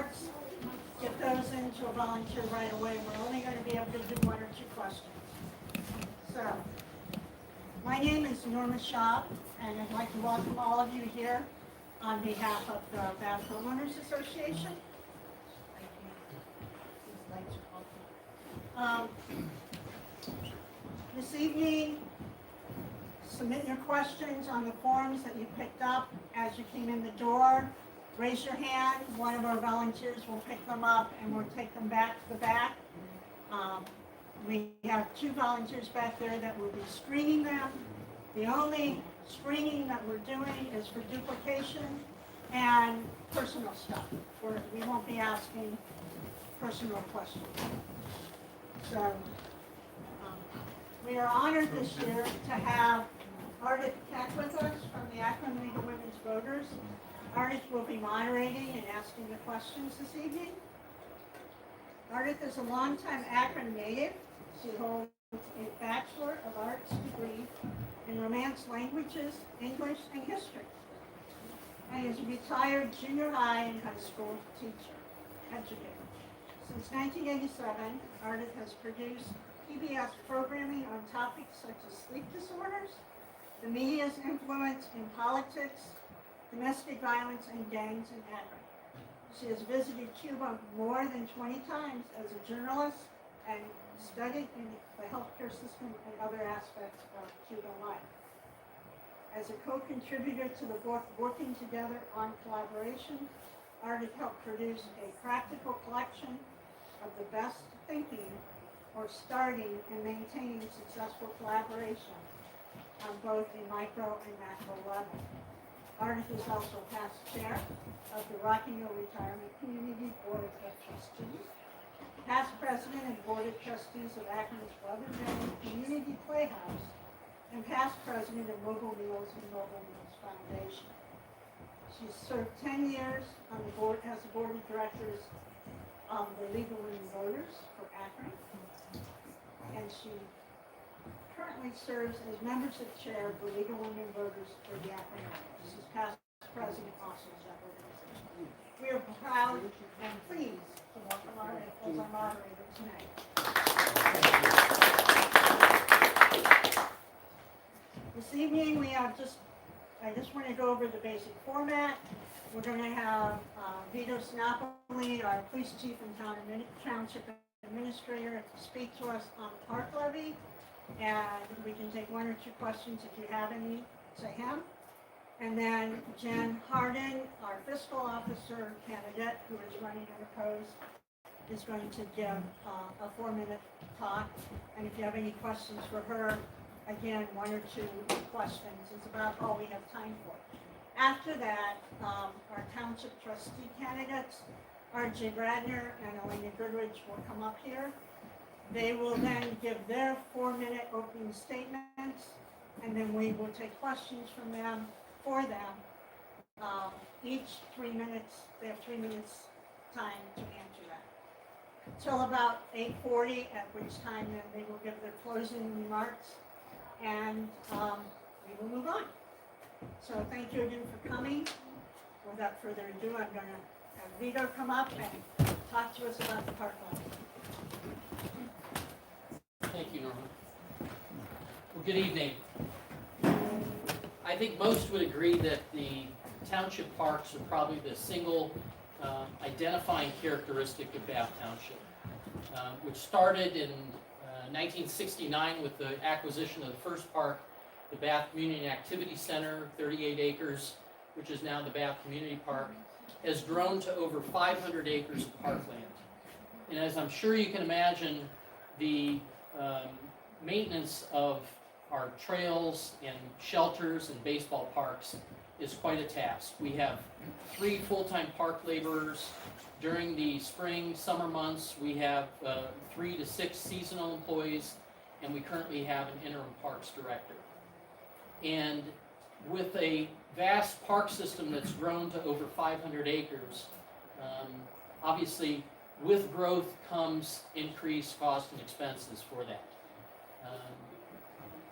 cards, get those into a volunteer right away. We're only going to be able to do 1 or 2 questions. So, my name is Norma Schaub, and I'd like to welcome all of you here on behalf of the Bath Homeowners Association. This evening, submit your questions on the forms that you picked up as you came in the door. Raise your hand. One of our volunteers will pick them up and we'll take them back to the back. We have 2 volunteers back there that will be screening them. The only screening that we're doing is for duplication and personal stuff. We won't be asking personal questions. So, we are honored this year to have Ardith Keck with us from the Akron League of Women's Voters. Ardith will be moderating and asking the questions this evening. Ardith is a longtime Akron native. She holds a Bachelor of Arts degree in Romance Languages, English, and History, and is a retired junior high and high school educator. Since 1987, Ardith has produced PBS programming on topics such as sleep disorders, the media's influence in politics, domestic violence, and gangs in Akron. She has visited Cuba more than 20 times as a journalist and studied in the healthcare system and other aspects of Cuban life. As a co-contributor to the book Working Together on Collaboration, Ardith helped produce a practical collection of the best thinking or starting and maintaining successful collaboration on both a micro and macro level. Ardith is also past chair of the Rockingham Retirement Community Board of Trustees, past president and board of trustees of Akron's Weatherville Community Playhouse, and past president of Mobile Meals and Mobile Meals Foundation. She served 10 years on the board as the board of directors of the League of Women Voters for Akron, and she currently serves as membership chair of the League of Women Voters for the Akron area. She's past president also of that organization. We are proud and pleased to welcome Ardith as our moderator tonight. This evening we have I just want to go over the basic format. We're going to have Vito Sinopoli, our police chief and township administrator, speak to us on the park levy, and we can take 1 or 2 questions if you have any to him. And then Jen Harden, our fiscal officer candidate who is running unopposed, is going to give a 4-minute talk. And if you have any questions for her, again, 1 or 2 questions is about all we have time for. After that, our township trustee candidates, R.J. Bradner and Elena Goodrich, will come up here. They will then give their 4-minute opening statements, and then we will take questions from them, for them. Each 3 minutes, they have 3 minutes time to answer that. Till about 8:40, at which time then they will give their closing remarks, and we will move on. So thank you again for coming. Without further ado, I'm going to have Vito come up and talk to us about the park levy. Thank you, Norma. Well, good evening. I think most would agree that the township parks are probably the single identifying characteristic of Bath Township, which started in 1969 with the acquisition of the first park, the Bath Community Activity Center, 38 acres, which is now the Bath Community Park, has grown to over 500 acres of parkland. And as I'm sure you can imagine, the maintenance of our trails and shelters and baseball parks is quite a task. We have 3 full-time park laborers. During the spring, summer months, we have 3 to 6 seasonal employees, and we currently have an interim parks director. And with a vast park system that's grown to over 500 acres, obviously with growth comes increased cost and expenses for that.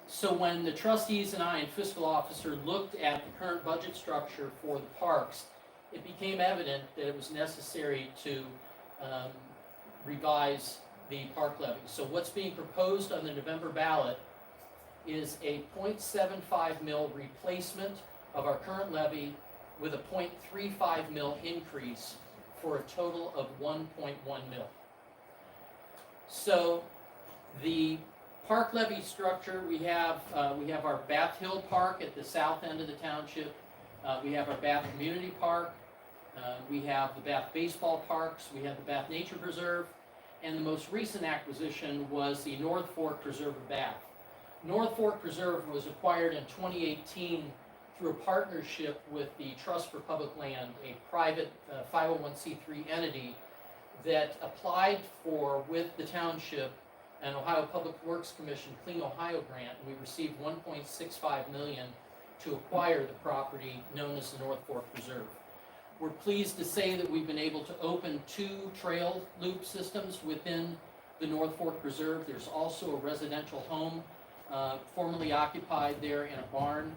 So when the trustees and I and fiscal officer looked at the current budget structure for the parks, it became evident that it was necessary to revise the park levy. So what's being proposed on the November ballot is a 0.75 mil replacement of our current levy with a 0.35 mil increase for a total of 1.1 mil. So the park levy structure, we have our Bath Hill Park at the south end of the township. We have our Bath Community Park. We have the Bath Baseball Parks. We have the Bath Nature Preserve. And the most recent acquisition was the North Fork Preserve of Bath. North Fork Preserve was acquired in 2018 through a partnership with the Trust for Public Land, a private 501c3 entity that applied for, with the township, an Ohio Public Works Commission Clean Ohio grant, and we received $1.65 million to acquire the property known as the North Fork Preserve. We're pleased to say that we've been able to open 2 trail loop systems within the North Fork Preserve. There's also a residential home formerly occupied there in a barn.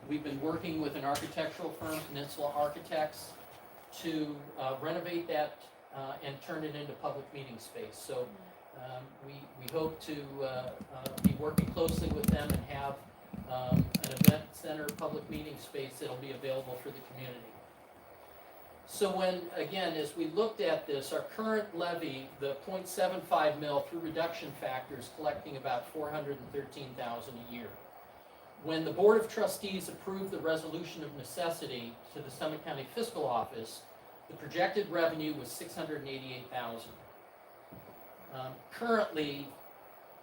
We've been working with an architectural firm, Peninsula Architects, to renovate that and turn it into public meeting space. So we hope to be working closely with them and have an event center, public meeting space that'll be available for the community. So when, again, as we looked at this, our current levy, the 0.75 mil through reduction factors, collecting about $413,000 a year. When the Board of Trustees approved the resolution of necessity to the Summit County Fiscal Office, the projected revenue was $688,000. Currently,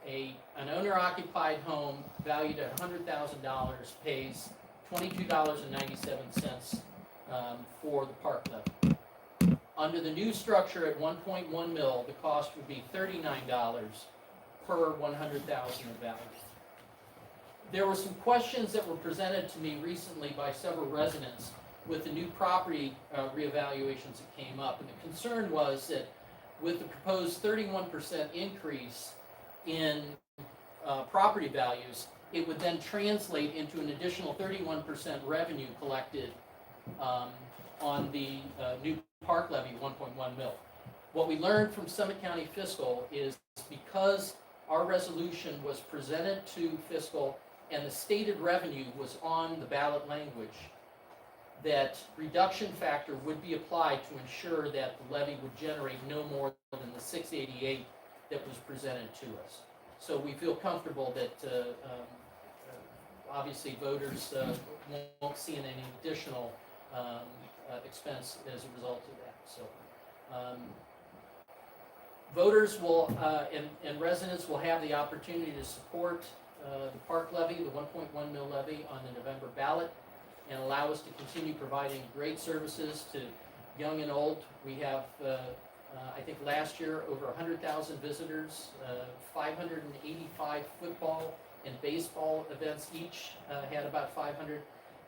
an owner-occupied home valued at $100,000 pays $22.97 for the park levy. Under the new structure at 1.1 mil, the cost would be $39 per 100,000 of value. There were some questions that were presented to me recently by several residents with the new property reevaluations that came up, and the concern was that with the proposed 31% increase in property values, it would then translate into an additional 31% revenue collected on the new park levy, 1.1 mil. What we learned from Summit County Fiscal is because our resolution was presented to Fiscal and the stated revenue was on the ballot language, that reduction factor would be applied to ensure that the levy would generate no more than the 688 that was presented to us. So we feel comfortable that obviously voters won't see any additional expense as a result of that. So voters will and residents will have the opportunity to support the park levy, the 1.1 mil levy, on the November ballot, and allow us to continue providing great services to young and old. We have, I think last year, over 100,000 visitors, 585 football and baseball events each had about 500.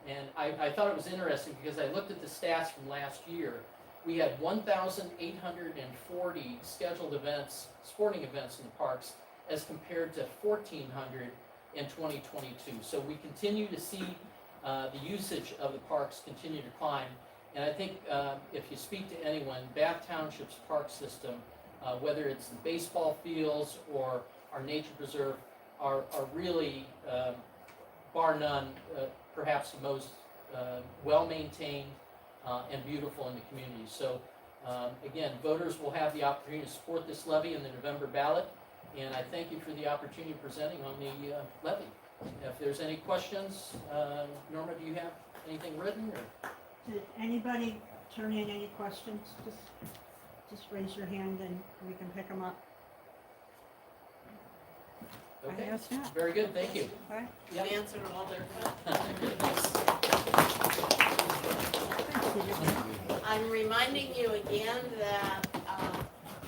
And I thought it was interesting because I looked at the stats from last year. We had 1,840 scheduled events, sporting events in the parks, as compared to 1,400 in 2022. So we continue to see the usage of the parks continue to climb. And I think if you speak to anyone, Bath Township's park system, whether it's the baseball fields or our nature preserve, are really, bar none, perhaps the most well-maintained and beautiful in the community. So again, voters will have the opportunity to support this levy in the November ballot, and I thank you for the opportunity of presenting on the levy. If there's any questions, Norma, do you have anything written? Or? Did anybody turn in any questions? Just raise your hand and we can pick them up. Okay. I guess not. Very good, thank you. Okay. Yep. You answered all their questions. I'm reminding you again that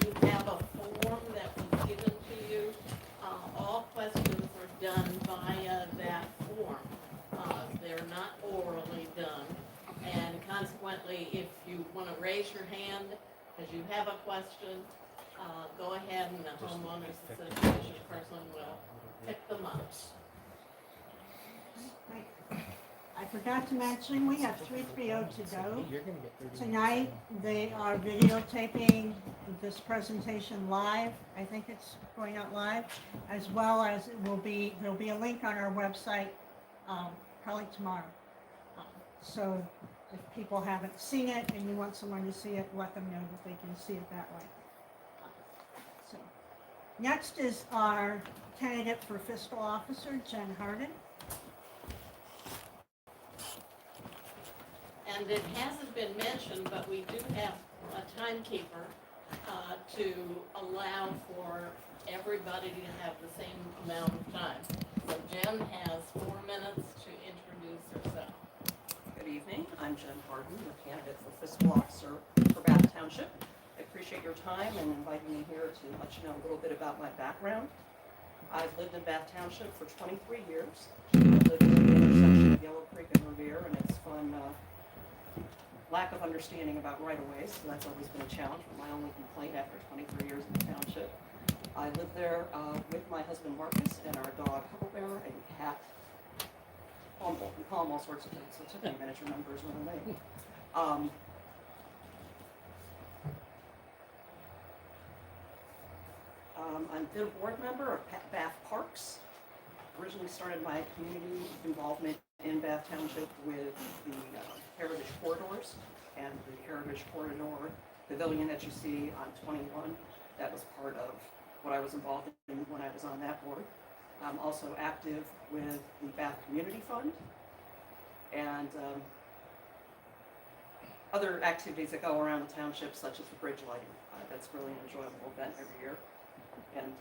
you have a form that was given to you. All questions were done via that form. They're not orally done. And consequently, if you want to raise your hand because you have a question, go ahead and the homeowners association person will pick them up. I I forgot to mention, we have 330 to go. Tonight, they are videotaping this presentation live. I think it's going out live, as well as there'll be a link on our website, probably tomorrow. So if people haven't seen it and you want someone to see it, let them know that they can see it that way. So, next is our candidate for fiscal officer, Jen Harden. And it hasn't been mentioned, but we do have a timekeeper to allow for everybody to have the same amount of time. So Jen has 4 minutes to introduce herself. Good evening, I'm Jen Harden, the candidate for fiscal officer for Bath Township. I appreciate your time and inviting me here to let you know a little bit about my background. I've lived in Bath Township for 23 years. I live in the intersection of Yellow Creek and Revere, and it's fun. Lack of understanding about right-of-ways, so that's always been a challenge, but my only complaint after 23 years in the township. I live there with my husband Marcus and our dog Huckleberry and cat Humble. We call them all sorts of things, so it took me a minute to remember his real name. I've been a board member of Bath Parks. Originally started my community involvement in Bath Township with the Heritage Corridors and the Heritage Corridor Pavilion that you see on 21. That was part of what I was involved in when I was on that board. I'm also active with the Bath Community Fund and other activities that go around the township, such as the bridge lighting. That's really an enjoyable event every year. And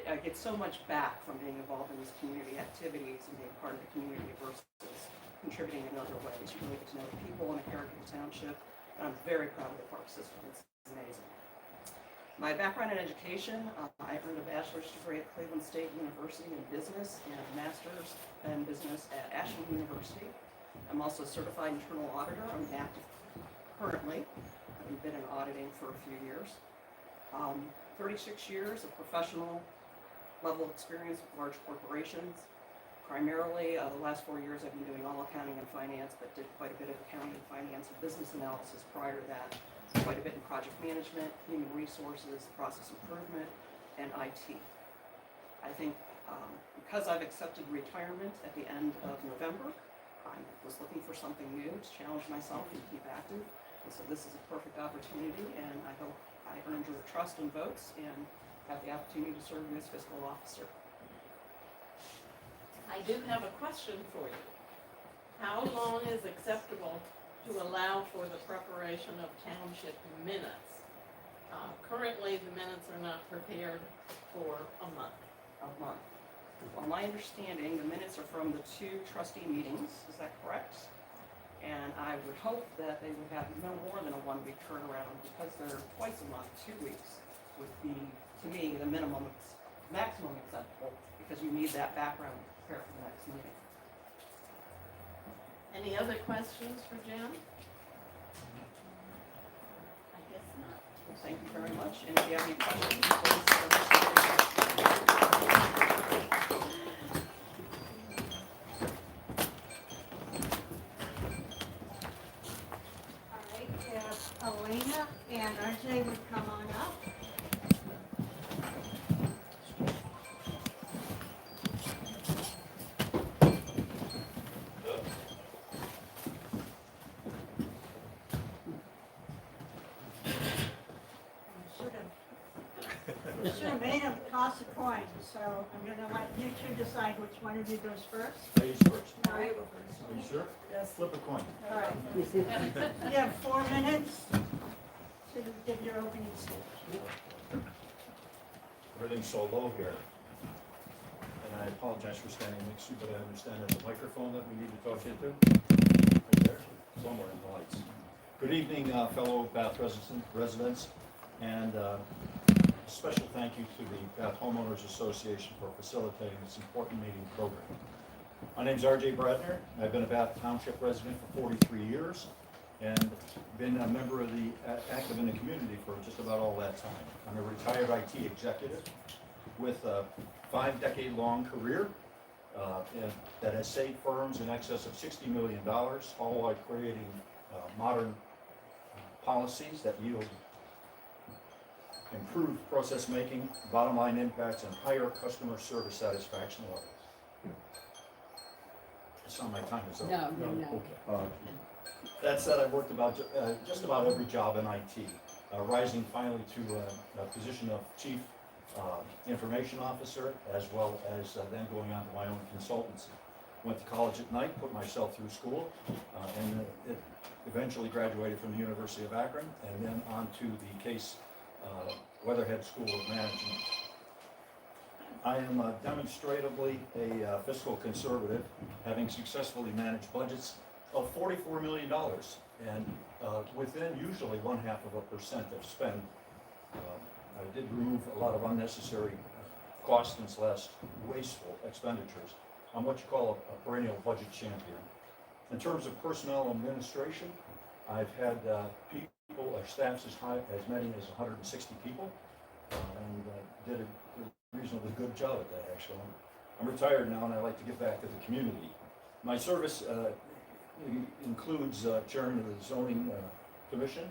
I get so much back from being involved in these community activities and being part of the community versus contributing in other ways. You really get to know the people and the character of the township. And I'm very proud of the park system. It's amazing. My background in education, I earned a bachelor's degree at Cleveland State University in business and a master's in business at Ashland University. I'm also a certified internal auditor. I'm active currently. I've been in auditing for a few years. 36 years of professional level experience with large corporations. Primarily, the last 4 years I've been doing all accounting and finance, but did quite a bit of accounting and finance and business analysis prior to that. Quite a bit in project management, human resources, process improvement, and IT. I think because I've accepted retirement at the end of November, I was looking for something new to challenge myself and keep active. And so this is a perfect opportunity, and I hope I earned your trust and votes and have the opportunity to serve you as fiscal officer. I do have a question for you. How long is acceptable to allow for the preparation of township minutes? Currently, the minutes are not prepared for a month. A month. Well, my understanding, the minutes are from the 2 trustee meetings, is that correct? And I would hope that they would have no more than a 1-week turnaround, because they're twice a month. 2 weeks would be, to me, the maximum acceptable, because you need that background to prepare for the next meeting. Any other questions for Jen? I guess not. Well, thank you very much, and if you have any questions, please. All right, if Elena and RJ would come on up. Should have made them toss a coin, so I'm gonna let you two decide which one of you goes first. Ladies first. All right. Are you sure? Yes. Flip a coin. All right. You have 4 minutes to give your opening speech. Everything's so low here. And I apologize for standing next to you, but I understand there's a microphone that we need to talk into. Right there, somewhere in the lights. Good evening, fellow Bath residents, and a special thank you to the Bath Homeowners Association for facilitating this important meeting program. My name is RJ Bradner. I've been a Bath Township resident for 43 years and been a member of the active in the community for just about all that time. I'm a retired IT executive with a 5-decade-long career that has saved firms in excess of $60 million, all while creating modern policies that yield improved process making, bottom line impacts, and higher customer service satisfaction levels. It's not my time is up. No, no, no. Okay. That said, I've worked about just about every job in IT, rising finally to a position of chief information officer, as well as then going on to my own consultancy. Went to college at night, put myself through school, and it eventually graduated from the University of Akron, and then on to the Case Weatherhead School of Management. I am demonstratively a fiscal conservative, having successfully managed budgets of $44 million, and within usually 0.5% of spend. I did remove a lot of unnecessary costs and / wasteful expenditures. I'm what you call a perennial budget champion. In terms of personnel administration, I've had people, staffs as many as 160 people, and did a reasonably good job at that, actually. I'm retired now, and I like to give back to the community. My service includes chairman of the zoning commission,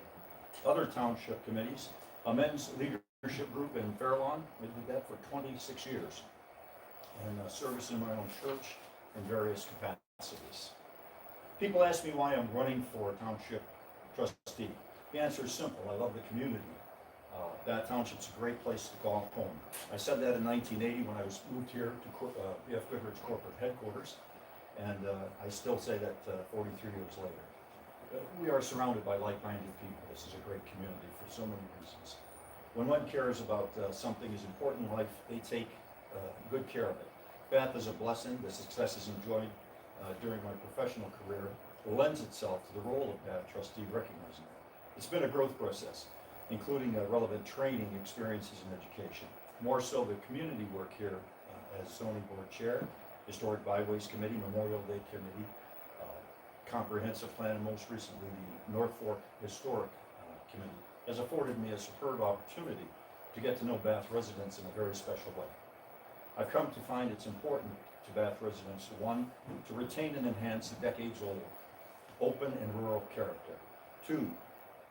other township committees, a men's leadership group in Fairlawn. I did that for 26 years, and service in my own church in various capacities. People ask me why I'm running for township trustee. The answer is simple. I love the community. Bath Township's a great place to call home. I said that in 1980 when I was moved here to B.F. Goodrich corporate headquarters, and I still say that 43 years later. We are surrounded by like-minded people. This is a great community for so many reasons. When one cares about something as important in life, they take good care of it. Bath is a blessing. The successes enjoyed during my professional career lends itself to the role of Bath trustee, recognizing that. It's been a growth process, including relevant training, experiences, and education. More so, the community work here as zoning board chair, historic byways committee, Memorial Day committee, comprehensive plan, and most recently the North Fork Historic Committee has afforded me a superb opportunity to get to know Bath residents in a very special way. I've come to find it's important to Bath residents, one, to retain and enhance the decades-old open and rural character. Two,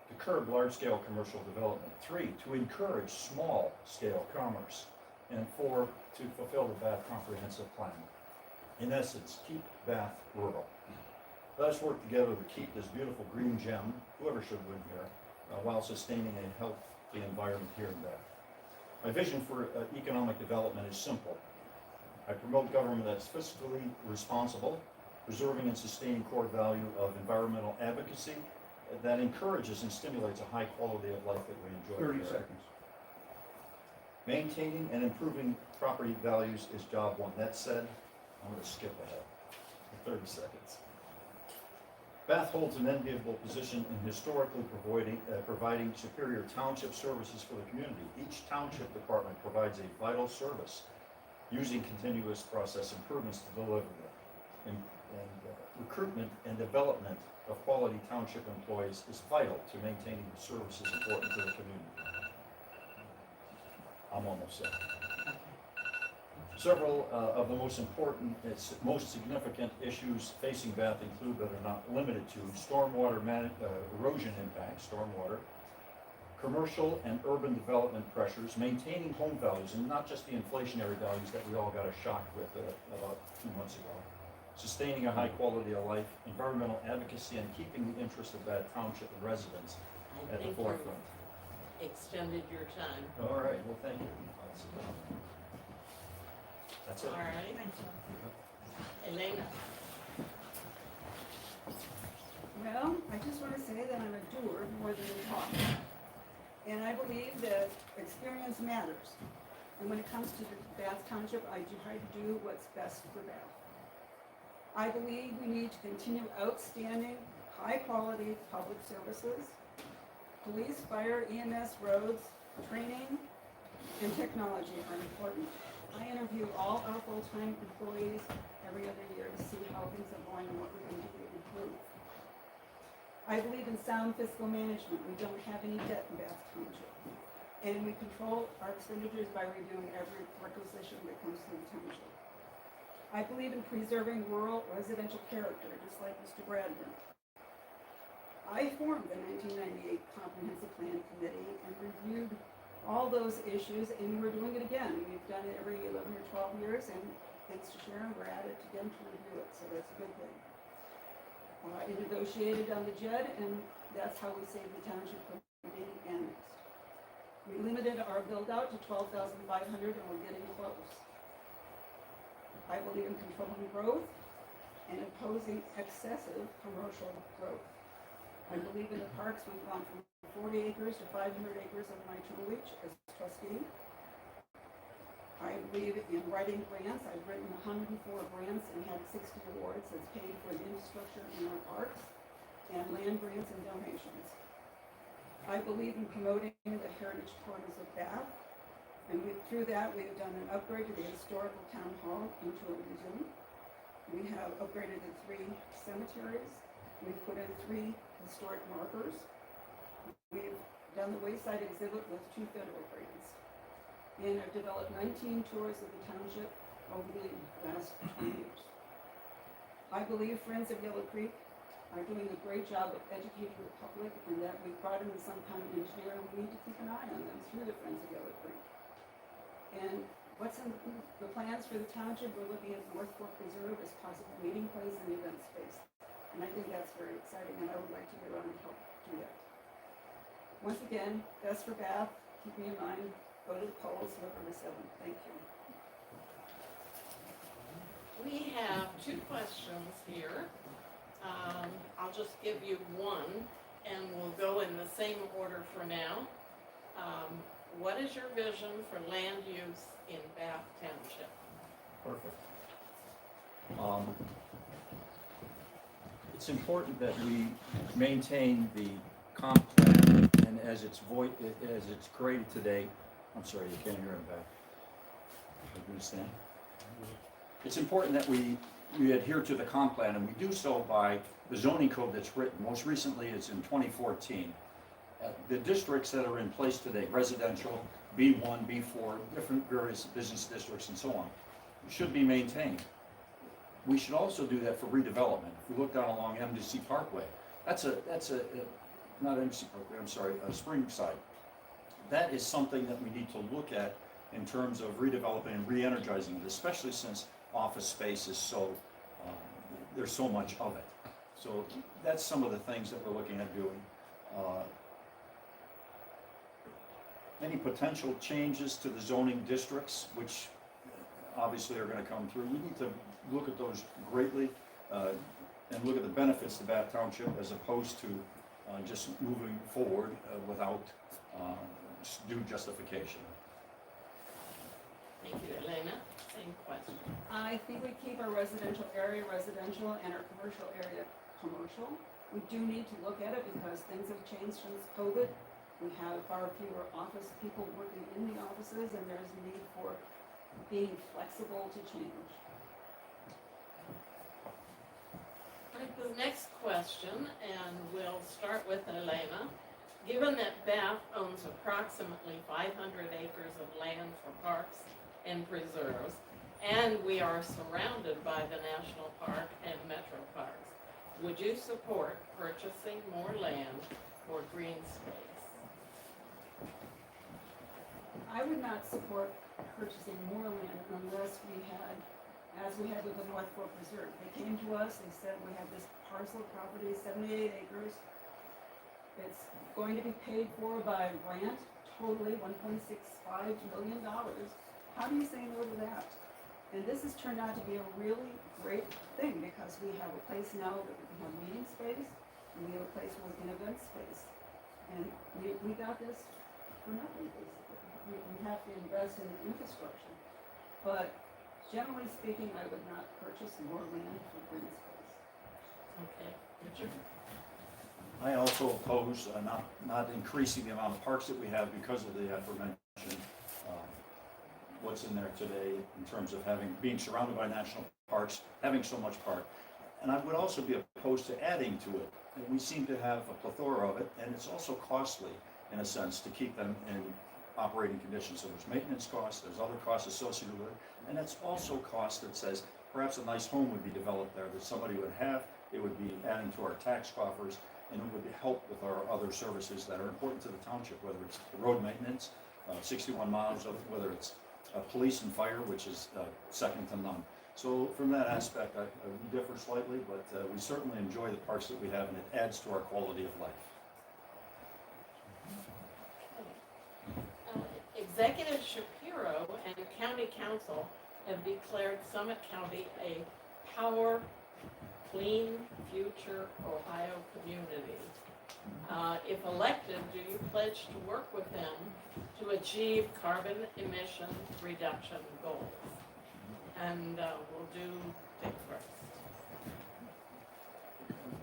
to curb large-scale commercial development. Three, to encourage small-scale commerce. And four, to fulfill the Bath Comprehensive Plan. In essence, keep Bath rural. Let us work together to keep this beautiful green gem, whoever should win here, while sustaining a healthy environment here in Bath. My vision for economic development is simple. I promote government that's fiscally responsible, preserving and sustaining core value of environmental advocacy that encourages and stimulates a high quality of life that we enjoy. 30 here. seconds. Maintaining and improving property values is job one. That said, I'm going to skip ahead. 30 seconds. Bath holds an enviable position in historically providing superior township services for the community. Each township department provides a vital service using continuous process improvements to deliver them. Recruitment and development of quality township employees is vital to maintaining the services important to the community. I'm almost there. Several of the most important, most significant issues facing Bath include, but are not limited to, stormwater erosion impacts, stormwater, commercial and urban development pressures, maintaining home values, and not just the inflationary values that we all got a shock with about 2 months ago, sustaining a high quality of life, environmental advocacy, and keeping the interests of Bath Township and residents I at the think forefront. you extended your time. All right, well, thank you. That's it. All right, Thanks, sir. Elena. Well, I just want to say that I'm a doer more than a talker. And I believe that experience matters. And when it comes to the Bath Township, I try to do what's best for Bath. I believe we need to continue outstanding, high-quality public services. Police, fire, EMS, roads, training, and technology are important. I interview all our full-time employees every other year to see how things are going and what we're going to do to improve. I believe in sound fiscal management. We don't have any debt in Bath Township. And we control our expenditures by reviewing every requisition that comes through the township. I believe in preserving rural residential character, just like Mr. Bradburn. I formed the 1998 Comprehensive Plan Committee and reviewed all those issues, and we're doing it again. We've done it every 11 or 12 years, and thanks to Sharon, we're at it again to review it, so that's a good thing. It negotiated on the JED, and that's how we saved the township from being annexed. We limited our build-out to 12,500, and we're getting close. I believe in controlling growth and imposing excessive commercial growth. I believe in the parks. We've gone from 40 acres to 500 acres of my tutelage as trustee. I believe in writing grants. I've written 104 grants and had 60 awards that's paid for the infrastructure in our parks and land grants and donations. I believe in promoting the heritage corners of Bath, and through that we have done an upgrade to the historical town hall into a museum. We have upgraded the 3 cemeteries. We've put in 3 historic markers. We've done the wayside exhibit with 2 federal grants. And I've developed 19 tours of the township over the last 20 years. I believe Friends of Yellow Creek are doing a great job of educating the public, and that we've brought in some kind of engineer, and we need to keep an eye on them through the Friends of Yellow Creek. And what's in the plans for the township, we're looking at North Fork Reserve as possible meeting place and event space. And I think that's very exciting, and I would like to get around and help do that. Once again, best for Bath, keep me in mind, go to the polls, November 7th. Thank you. We have 2 questions here. I'll just give you one, and we'll go in the same order for now. What is your vision for land use in Bath Township? Perfect. It's important that we maintain the comp plan, and as it's created today, I'm sorry, you can't hear it back. I understand. It's important that we adhere to the comp plan, and we do so by the zoning code that's written. Most recently, it's in 2014. The districts that are in place today, residential, B1, B4, different various business districts and so on, should be maintained. We should also do that for redevelopment. If we look down along MDC Parkway, that's a not MDC Parkway, I'm sorry, Springside. That is something that we need to look at in terms of redeveloping and re-energizing it, especially since office space is so, there's so much of it. So that's some of the things that we're looking at doing. Any potential changes to the zoning districts, which obviously are going to come through, we need to look at those greatly and look at the benefits to Bath Township as opposed to just moving forward without due justification. Thank you, Elena. Same question. I think we keep our residential area residential and our commercial area commercial. We do need to look at it because things have changed since COVID. We have far fewer office people working in the offices, and there's a need for being flexible to change. All right, the next question, and we'll start with Elena. Given that Bath owns approximately 500 acres of land for parks and preserves, and we are surrounded by the National Park and Metro Parks, would you support purchasing more land for green space? I would not support purchasing more land unless we had, as we had with the North Fork Reserve. They came to us, they said, we have this parcel of property, 78 acres. It's going to be paid for by a grant, totally $1.65 million. How do you say no to that? And this has turned out to be a really great thing because we have a place now that we can have meeting space, and we have a place where we can event space. And we got this for nothing, basically. We have to invest in infrastructure. But generally speaking, I would not purchase more land for green space. Okay, Richard? I also oppose not increasing the amount of parks that we have because of the aforementioned what's in there today in terms of being surrounded by national parks, having so much park. And I would also be opposed to adding to it. And we seem to have a plethora of it, and it's also costly in a sense to keep them in operating conditions. So there's maintenance costs, there's other costs associated with it, and it's also cost that says perhaps a nice home would be developed there that somebody would have. It would be adding to our tax coffers, and it would help with our other services that are important to the township, whether it's the road maintenance, 61 miles of, whether it's police and fire, which is second to none. So from that aspect, we differ slightly, but we certainly enjoy the parks that we have, and it adds to our quality of life. Executive Shapiro and County Council have declared Summit County a power, clean future Ohio community. If elected, do you pledge to work with them to achieve carbon emission reduction goals? And we'll do Dick first.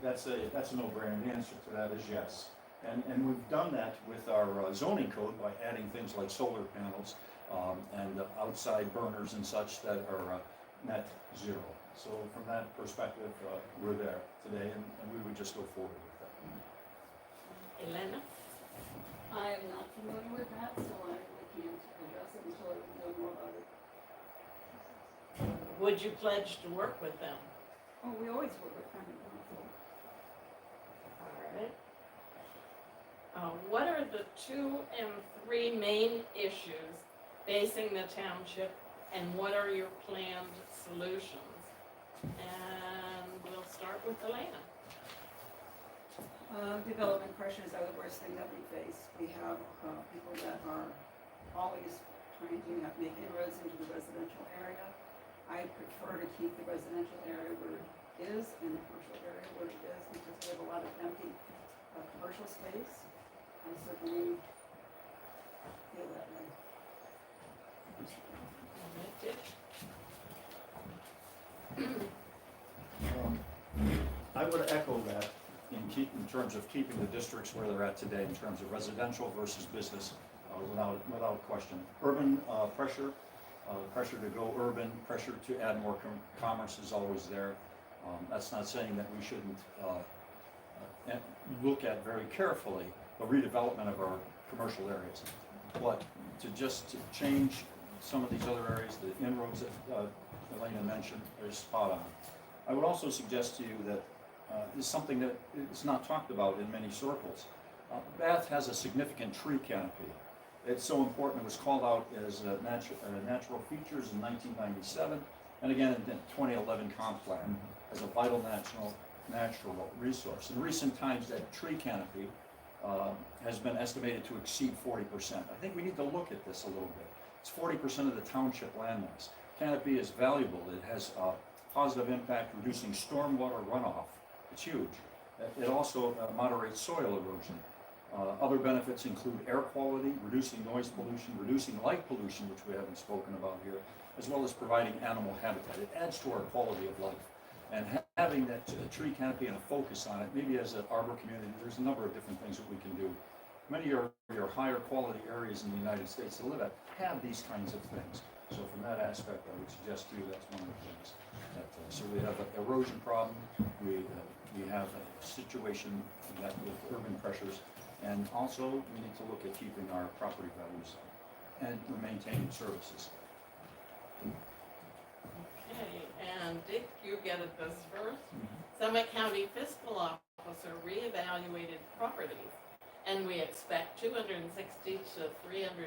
That's a no-brainer. The answer to that is yes. And we've done that with our zoning code by adding things like solar panels and outside burners and such that are net zero. So from that perspective, we're there today, and we would just go forward with that. Elena? I'm not familiar with that, so I really can't address it until I know more about it. Would you pledge to work with them? Oh, we always work with county council. All right. What are the 2 and 3 main issues facing the township, and what are your planned solutions? And we'll start with Elena. Development pressures are the worst thing that we face. We have people that are always trying to make inroads into the residential area. I prefer to keep the residential area where it is and the commercial area where it is, because we have a lot of empty commercial space. I certainly feel that way. I would echo that in terms of keeping the districts where they're at today, in terms of residential versus business, without question. Urban pressure to go urban, pressure to add more commerce is always there. That's not saying that we shouldn't look at very carefully the redevelopment of our commercial areas. But to change some of these other areas, the inroads that Elena mentioned, are spot on. I would also suggest to you that is something that is not talked about in many circles. Bath has a significant tree canopy. It's so important. It was called out as natural features in 1997, and again in the 2011 comp plan as a vital natural resource. In recent times, that tree canopy has been estimated to exceed 40%. I think we need to look at this a little bit. It's 40% of the township landmass. Canopy is valuable. It has a positive impact reducing stormwater runoff. It's huge. It also moderates soil erosion. Other benefits include air quality, reducing noise pollution, reducing light pollution, which we haven't spoken about here, as well as providing animal habitat. It adds to our quality of life. And having that tree canopy and a focus on it, maybe as an arbor community, there's a number of different things that we can do. Many of your higher quality areas in the United States to live at have these kinds of things. So from that aspect, I would suggest to you that's one of the things. So we have an erosion problem, we have a situation that with urban pressures, and also we need to look at keeping our property values and maintaining services. Okay, and Dick, you get it this first. Summit County Fiscal Officer reevaluated properties, and we expect $260,000 to $390,000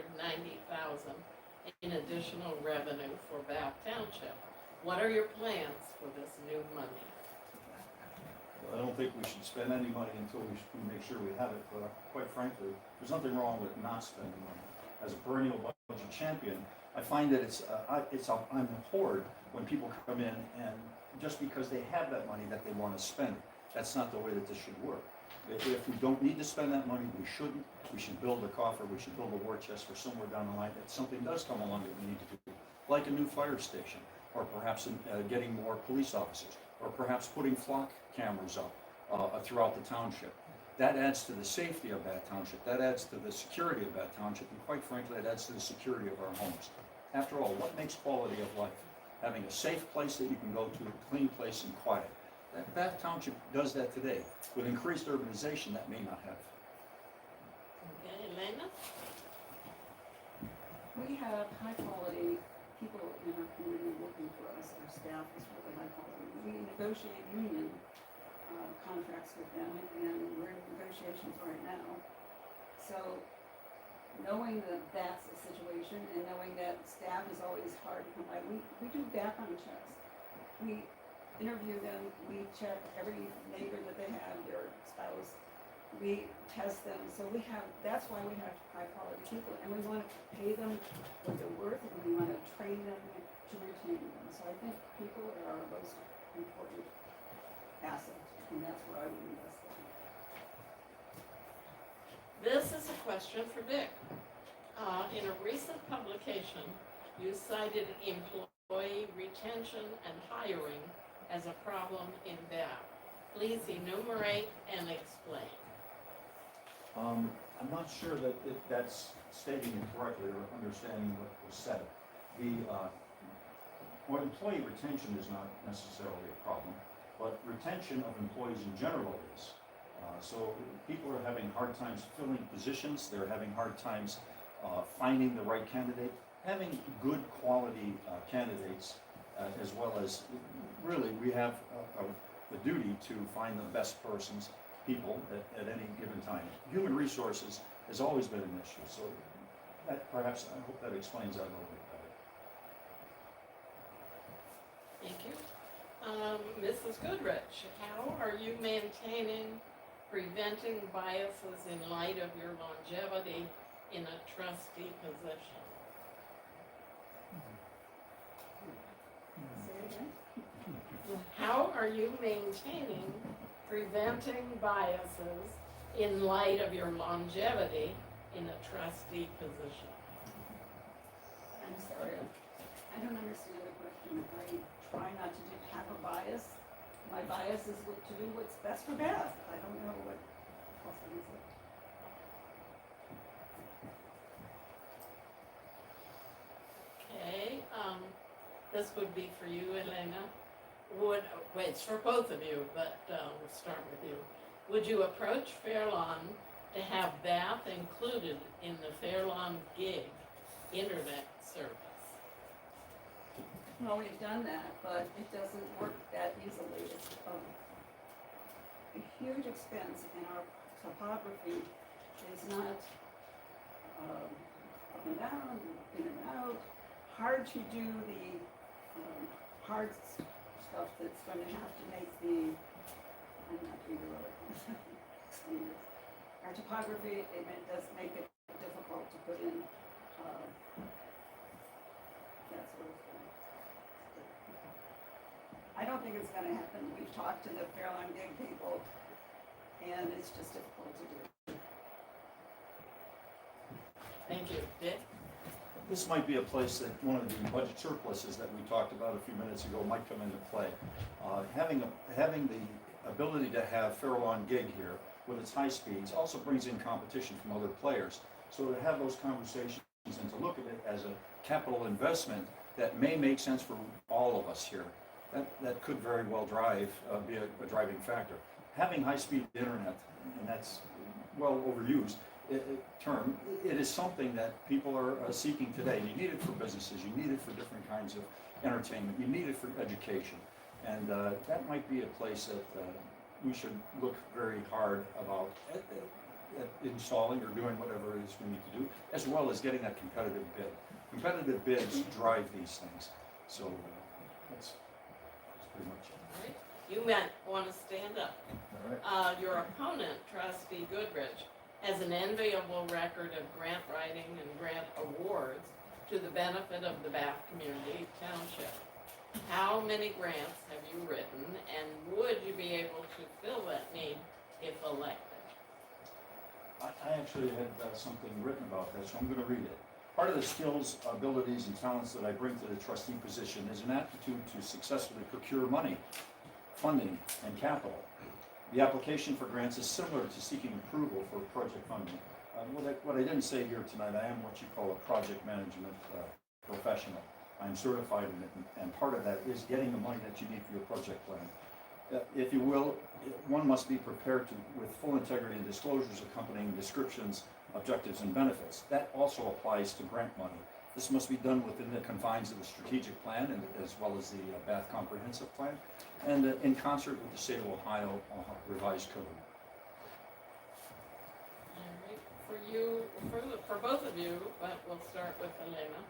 in additional revenue for Bath Township. What are your plans for this new money? I don't think we should spend any money until we make sure we have it, but quite frankly, there's nothing wrong with not spending money. As a perennial budget champion, I find that I'm abhorred when people come in and just because they have that money that they want to spend it. That's not the way that this should work. If we don't need to spend that money, we shouldn't. We should build a coffer, we should build a war chest for somewhere down the line that something does come along that we need to do, like a new fire station, or perhaps getting more police officers, or perhaps putting flock cameras up throughout the township. That adds to the safety of that township, that adds to the security of that township, and quite frankly, it adds to the security of our homes. After all, what makes quality of life? Having a safe place that you can go to, a clean place and quiet. Bath Township does that today. With increased urbanization, that may not have. Okay, Elena? We have high quality people in our community working for us, our staff is really high quality. We negotiate union contracts with them, and we're in negotiations right now. So knowing that that's a situation, and knowing that staff is always hard to come by, we do background checks. We interview them, we check every neighbor that they have, their spouse, we test them, so that's why we have high quality people, and we want to pay them what they're worth, and we want to train them to retain them. So I think people are our most important asset, and that's where I would invest in. This is a question for Dick. In a recent publication, you cited employee retention and hiring as a problem in Bath. Please enumerate and explain. I'm not sure that that's stating it correctly or understanding what was said. Employee retention is not necessarily a problem, but retention of employees in general is. So people are having hard times filling positions, they're having hard times finding the right candidate, having good quality candidates, as well as, really, we have the duty to find the best people at any given time. Human resources has always been an issue, so that perhaps, I hope that explains that a little bit better. Thank you. Mrs. Goodrich, how are you preventing biases in light of your longevity in a trustee position? Say it again? How are you preventing biases in light of your longevity in a trustee position? I'm sorry, I don't understand the question. I try not to have a bias. My bias is to do what's best for Bath. I don't know what else I can say. Okay, this would be for you, Elena. It's for both of you, but we'll start with you. Would you approach Fairlawn to have Bath included in the Fairlawn gig internet service? Well, we've done that, but it doesn't work that easily. It's a huge expense, and our topography is not up and down, in and out. Hard to do the hard stuff that's going to have to make I'm not doing the road. Explain this. Our topography, does make it difficult to put in that sort of thing. I don't think it's going to happen. We've talked to the Fairlawn gig people, and it's just difficult to do. Thank you. Dick? This might be a place that one of the budget surpluses that we talked about a few minutes ago might come into play. Having the ability to have Fairlawn gig here with its high speeds also brings in competition from other players. So to have those conversations and to look at it as a capital investment that may make sense for all of us here, that could very well be a driving factor. Having high-speed internet, and that's well overused term, it is something that people are seeking today. You need it for businesses, you need it for different kinds of entertainment, you need it for education. And that might be a place that we should look very hard about at installing or doing whatever it is we need to do, as well as getting that competitive bid. Competitive bids drive these things. So that's pretty much it. All right. You might want to stand up. All right. Your opponent, Trustee Goodrich, has an enviable record of grant writing and grant awards to the benefit of the Bath Community Township. How many grants have you written, and would you be able to fill that need if elected? I actually had something written about that, so I'm going to read it. Part of the skills, abilities, and talents that I bring to the trustee position is an aptitude to successfully procure money, funding, and capital. The application for grants is similar to seeking approval for project funding. What I didn't say here tonight, I am what you call a project management professional. I'm certified in it, and part of that is getting the money that you need for your project plan. If you will, one must be prepared with full integrity and disclosures accompanying descriptions, objectives, and benefits. That also applies to grant money. This must be done within the confines of the strategic plan and as well as the Bath Comprehensive Plan, and in concert with the state of Ohio revised code. All right, for both of you, but we'll start with Elena.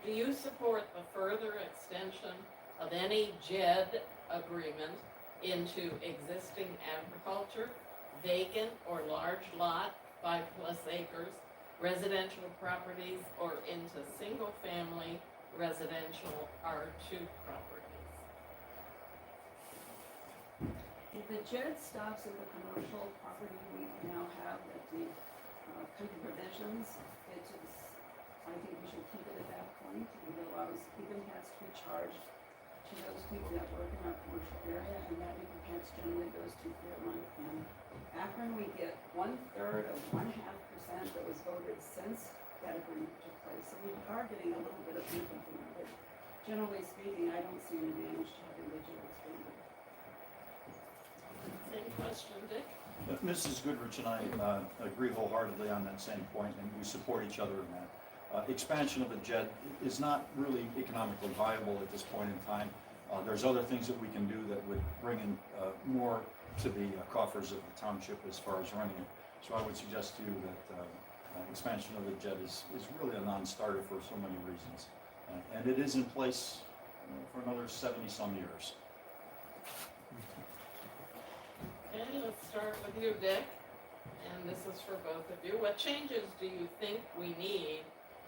Do you support the further extension of any JED agreement into existing agriculture, vacant or large lot, 5+ acres, residential properties, or into single-family residential R2 properties? If the JED stops at the commercial property we now have at the country provisions, it is, I think we should keep it at that point. It allows income tax to be charged to those people that work in our commercial area, and that income tax generally goes to Fairmont and Akron. We get 1/3 of 0.5% that was voted since that agreement took place. So we are getting a little bit of income from it, but generally speaking, I don't see an advantage to having the JED expanded. Same question, Dick? Mrs. Goodrich and I agree wholeheartedly on that same point, and we support each other in that. Expansion of the JED is not really economically viable at this point in time. There's other things that we can do that would bring in more to the coffers of the township as far as running it. So I would suggest to you that expansion of the JED is really a non-starter for so many reasons. And it is in place for another 70-some years. Okay, let's start with you, Dick. And this is for both of you. What changes do you think we need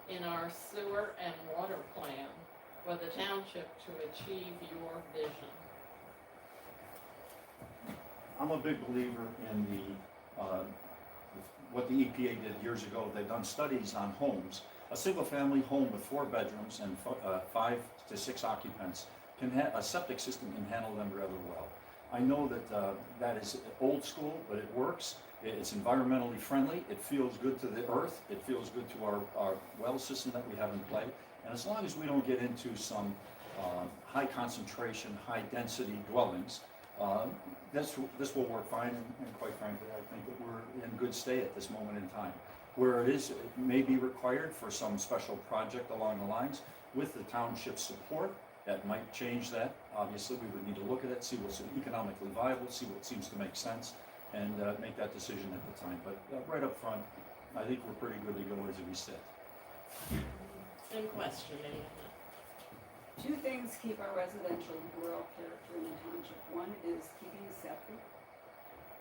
in our sewer and water plan for the township to achieve your vision? I'm a big believer in what the EPA did years ago. They've done studies on homes. A single-family home with 4 bedrooms and 5 to 6 occupants a septic system can handle them rather well. I know that that is old school, but it works. It's environmentally friendly. It feels good to the earth. It feels good to our well system that we have in play. And as long as we don't get into some high concentration, high density dwellings, this will work fine. And quite frankly, I think that we're in good state at this moment in time. Where it may be required for some special project along the lines with the township's support, that might change that. Obviously, we would need to look at it, see what's economically viable, see what seems to make sense, and make that decision at the time. But right up front, I think we're pretty good to go as we sit. Same question, Elena. 2 things keep our residential rural character in the township. One is keeping septic,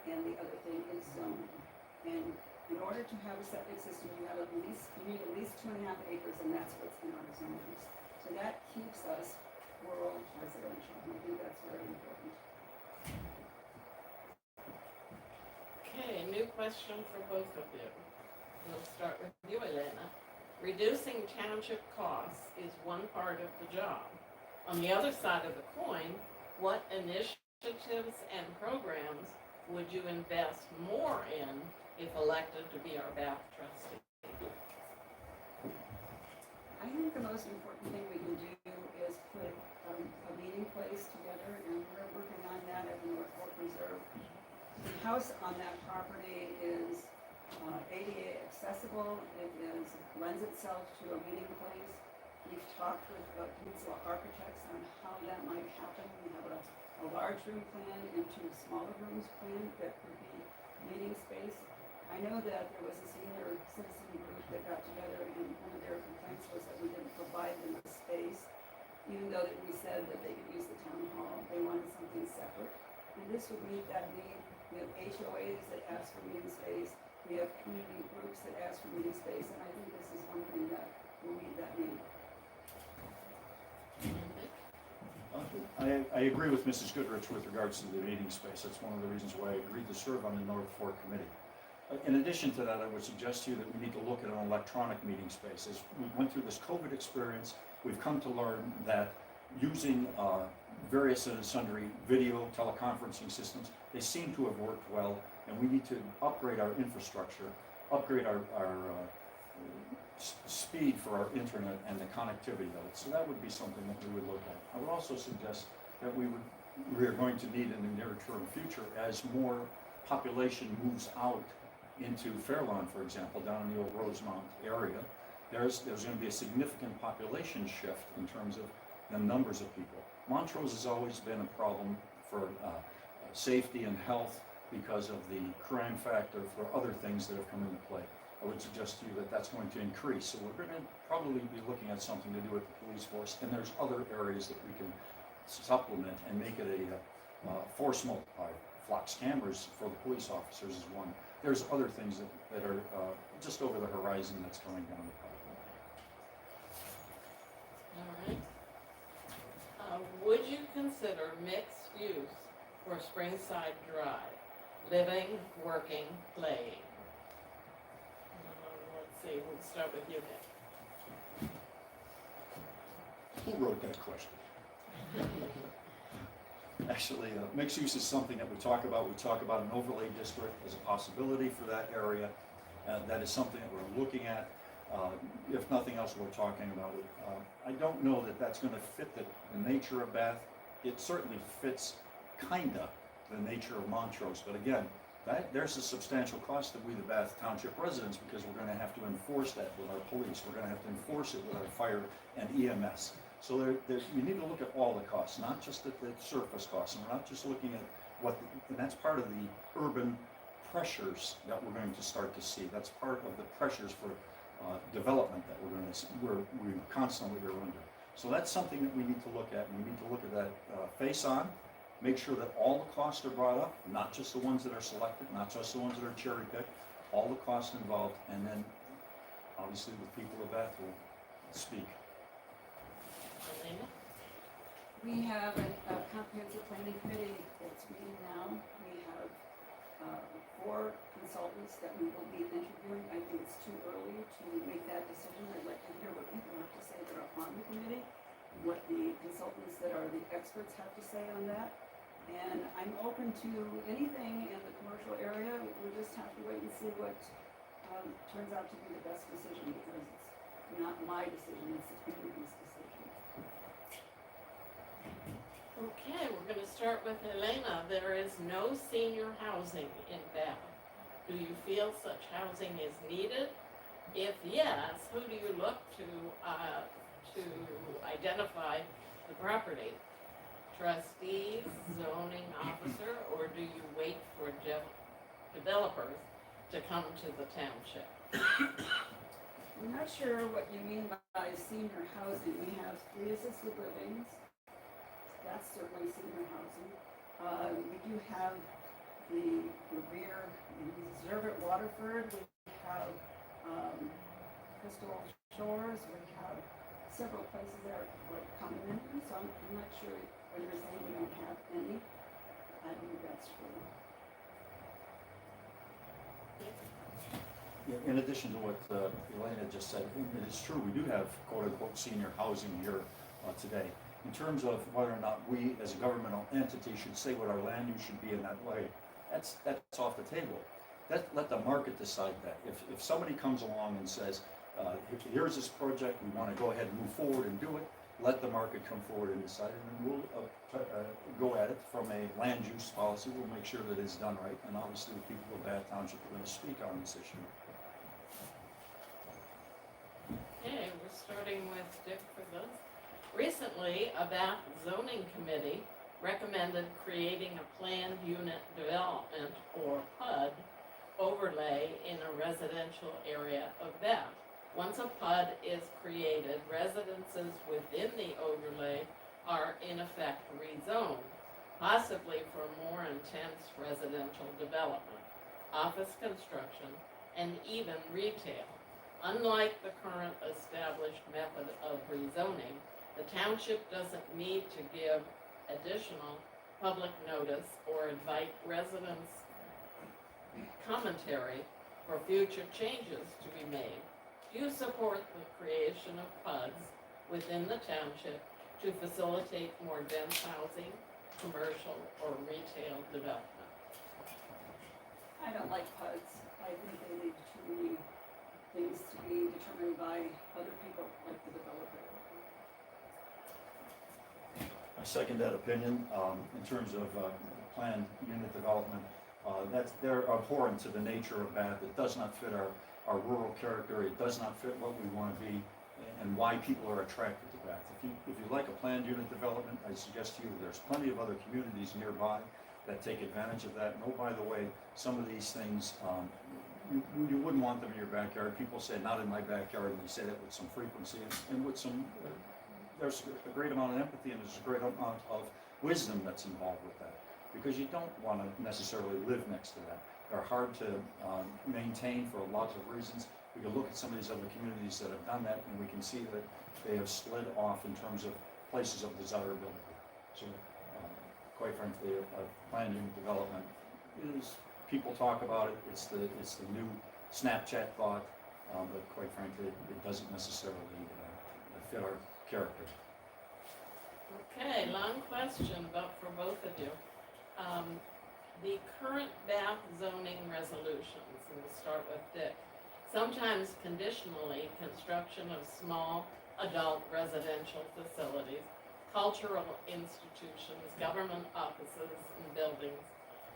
and the other thing is zoning. And in order to have a septic system, you need at least 2.5 acres, and that's what's in our zones. So that keeps us rural residential, and I think that's very important. Okay, new question for both of you. We'll start with you, Elena. Reducing township costs is one part of the job. On the other side of the coin, what initiatives and programs would you invest more in if elected to be our Bath trustee? I think the most important thing we can do is put a meeting place together, and we're working on that at the North Fork Reserve. The house on that property is ADA accessible. It lends itself to a meeting place. We've talked with Peninsula Architects on how that might happen. We have a large room plan and 2 smaller rooms planned that could be meeting space. I know that there was a senior citizen group that got together, and one of their complaints was that we didn't provide them a space, even though that we said that they could use the town hall. They wanted something separate, and this would meet that need. We have HOAs that ask for meeting space. We have community groups that ask for meeting space, and I think this is one thing that will meet that need. I agree with Mrs. Goodrich with regards to the meeting space. That's one of the reasons why I agreed to serve on the North Fork Committee. In addition to that, I would suggest to you that we need to look at an electronic meeting space. As we went through this COVID experience, we've come to learn that using various and sundry video teleconferencing systems, they seem to have worked well, and we need to upgrade our infrastructure, upgrade our speed for our internet and the connectivity of it. So that would be something that we would look at. I would also suggest that we are going to need in the near term future, as more population moves out into Fairlawn, for example, down in the old Rosemount area, there's going to be a significant population shift in terms of the numbers of people. Montrose has always been a problem for safety and health because of the crime factor, for other things that have come into play. I would suggest to you that that's going to increase. So we're going to probably be looking at something to do with the police force, and there's other areas that we can supplement and make it a force multiplier. Flux cameras for the police officers is one. There's other things that are just over the horizon that's going down the pipeline. All right. Would you consider mixed use for Springside Drive? Living, working, playing? Let's see, we'll start with you, Nick. Who wrote that question? Actually, mixed use is something that we talk about. We talk about an overlay district as a possibility for that area. That is something that we're looking at. If nothing else, we're talking about it. I don't know that that's going to fit the nature of Bath. It certainly fits kinda the nature of Montrose, but again, there's a substantial cost that we, the Bath Township residents, because we're going to have to enforce that with our police. We're going to have to enforce it with our fire and EMS. So you need to look at all the costs, not just at the surface costs, and we're not just looking at and that's part of the urban pressures that we're going to start to see. That's part of the pressures for development that we're going to see, we constantly are under. So that's something that we need to look at, and we need to look at that face on, make sure that all the costs are brought up, not just the ones that are selected, not just the ones that are cherry picked, all the costs involved, and then obviously the people of Bath will speak. Elena? We have a comprehensive planning committee that's meeting now. We have 4 consultants that we will be interviewing. I think it's too early to make that decision. I'd like to hear what people have to say that are on the committee, what the consultants that are the experts have to say on that. And I'm open to anything in the commercial area. We'll just have to wait and see what turns out to be the best decision, because it's not my decision, it's the community's decision. Okay, we're gonna start with Elena. There is no senior housing in Bath. Do you feel such housing is needed? If yes, who do you look to identify the property? Trustees, zoning officer, or do you wait for developers to come to the township? I'm not sure what you mean by senior housing. We have 3 assisted livings. That's certainly senior housing. We do have the rear reserve at Waterford. We have Crystal Shores. We have several places that are like condominiums. So I'm not sure when you're saying we don't have any. I don't think that's true. Yeah, in addition to what Elena just said, it is true, we do have quote-unquote senior housing here today. In terms of whether or not we as a governmental entity should say what our land use should be in that way, that's off the table. Let the market decide that. If somebody comes along and says, here's this project, we want to go ahead and move forward and do it, let the market come forward and decide, and then we'll go at it from a land use policy. We'll make sure that it's done right, and obviously the people of Bath Township are going to speak on this issue. Okay, we're starting with Dick for this. Recently, a Bath zoning committee recommended creating a planned unit development, or PUD, overlay in a residential area of Bath. Once a PUD is created, residences within the overlay are in effect rezoned, possibly for more intense residential development, office construction, and even retail. Unlike the current established method of rezoning, the township doesn't need to give additional public notice or invite residents' commentary for future changes to be made. Do you support the creation of PUDs within the township to facilitate more dense housing, commercial, or retail development? I don't like PUDs. I think they leave too many things to be determined by other people, like the developer. I second that opinion. In terms of planned unit development, they're abhorrent to the nature of Bath. It does not fit our our rural character, it does not fit what we want to be, and why people are attracted to Bath. If you like a planned unit development, I suggest to you there's plenty of other communities nearby that take advantage of that. And oh, by the way, some of these things, you wouldn't want them in your backyard. People say, not in my backyard, and they say that with some frequency and with some, there's a great amount of empathy and there's a great amount of wisdom that's involved with that. Because you don't want to necessarily live next to that. They're hard to maintain for lots of reasons. We can look at some of these other communities that have done that, and we can see that they have slid off in terms of places of desirability. So, quite frankly, a planned unit development is, people talk about it, it's the new Snapchat thought, but quite frankly, it doesn't necessarily fit our character. Okay, long question, but for both of you. The current Bath zoning resolutions, and we'll start with Dick, sometimes conditionally construction of small adult residential facilities, cultural institutions, government offices and buildings,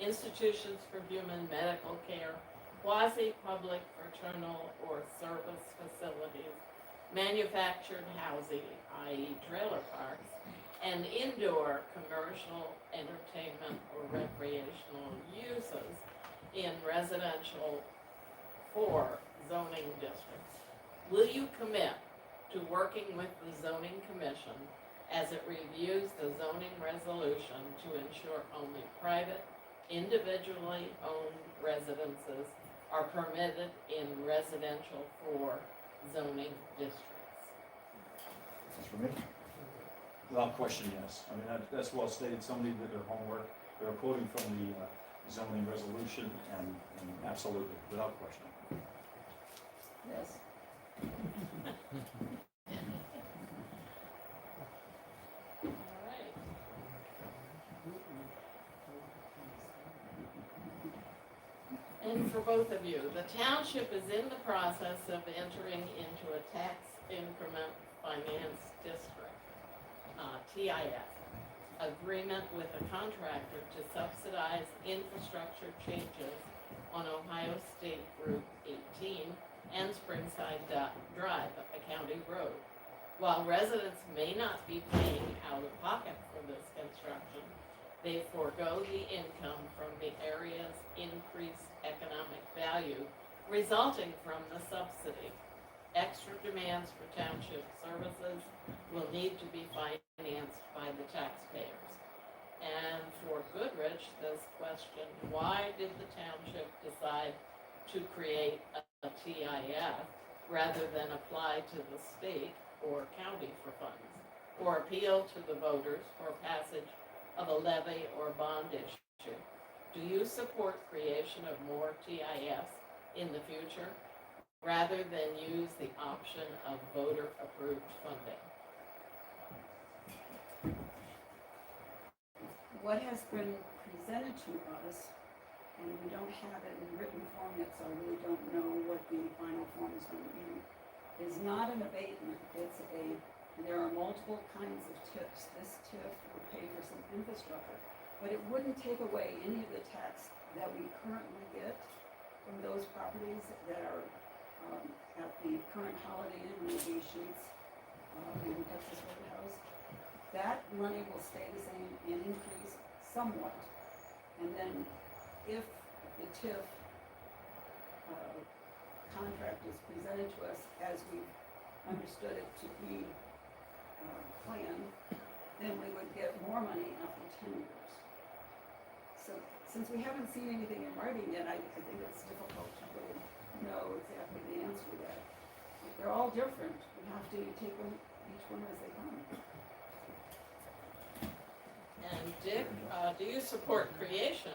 institutions for human medical care, quasi-public, fraternal, or service facilities, manufactured housing, i.e. trailer parks, and indoor commercial, entertainment, or recreational uses in residential for zoning districts. Will you commit to working with the zoning commission as it reviews the zoning resolution to ensure only private, individually owned residences are permitted in residential for zoning districts? That's for me. Without question, yes. I mean, that's well stated. Somebody did their homework. They're quoting from the zoning resolution, and absolutely, without question. Yes. All right. And for both of you, the township is in the process of entering into a tax increment finance district, TIF, agreement with a contractor to subsidize infrastructure changes on Ohio State Route 18 and Springside Drive, a county road. While residents may not be paying out of pocket for this construction, they forego the income from the area's increased economic value resulting from the subsidy. Extra demands for township services will need to be financed by the taxpayers. And for Goodrich, this question, why did the township decide to create a TIF rather than apply to the state or county for funds, or appeal to the voters for passage of a levy or bond issue? Do you support creation of more TIFs in the future, rather than use the option of voter-approved funding? What has been presented to us, and we don't have it in written form yet, so I really don't know what the final form is going to be, is not an abatement. There are multiple kinds of TIFs. This TIF will pay for some infrastructure, but it wouldn't take away any of the tax that we currently get from those properties that are at the current Holiday Inn on the A sheets in Texas Roadhouse. That money will stay the same and increase somewhat. And then if the TIF contract is presented to us as we've understood it to be planned, then we would get more money after 10 years. So since we haven't seen anything in writing yet, I think it's difficult to really know exactly the answer to that. They're all different. We have to take them each one as they come. And Dick, do you support creation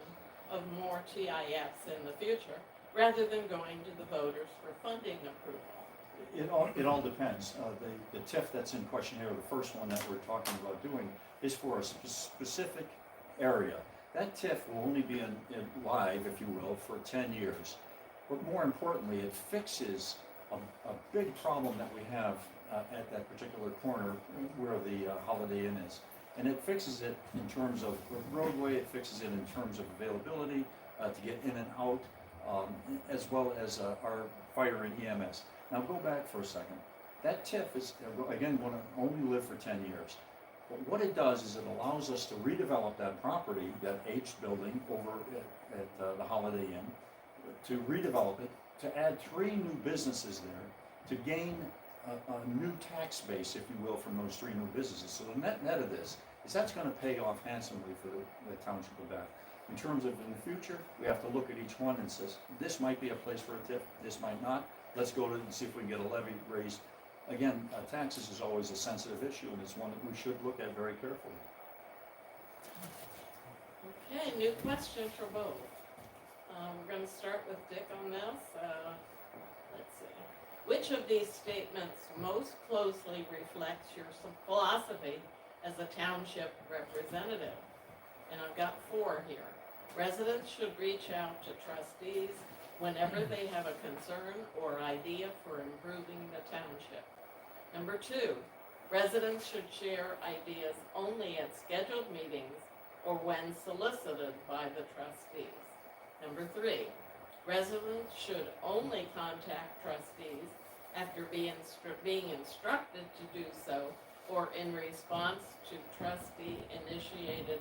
of more TIFs in the future, rather than going to the voters for funding approval? It all depends. The TIF that's in question here, the first one that we're talking about doing, is for a specific area. That TIF will only be in live, if you will, for 10 years. But more importantly, it fixes a big problem that we have at that particular corner where the Holiday Inn is. And it fixes it in terms of roadway, it fixes it in terms of availability to get in and out. as well as our fire and EMS. Now go back for a second. That TIF is, again, going to only live for 10 years. But what it does is it allows us to redevelop that property, that H building over at the Holiday Inn, to redevelop it, to add 3 new businesses there, to gain a new tax base, if you will, from those 3 new businesses. So the net of this is that's going to pay off handsomely for the Township of Bath. In terms of in the future, we have to look at each one and says, this might be a place for a TIF, this might not. Let's go to and see if we can get a levy raised. Again, taxes is always a sensitive issue, and it's one that we should look at very carefully. Okay, new question for both. We're gonna start with Dick on this. Let's see. Which of these statements most closely reflects your philosophy as a township representative? And I've got 4 here. Residents should reach out to trustees whenever they have a concern or idea for improving the township. Number 2, residents should share ideas only at scheduled meetings or when solicited by the trustees. Number 3, residents should only contact trustees after being instructed to do so or in response to trustee-initiated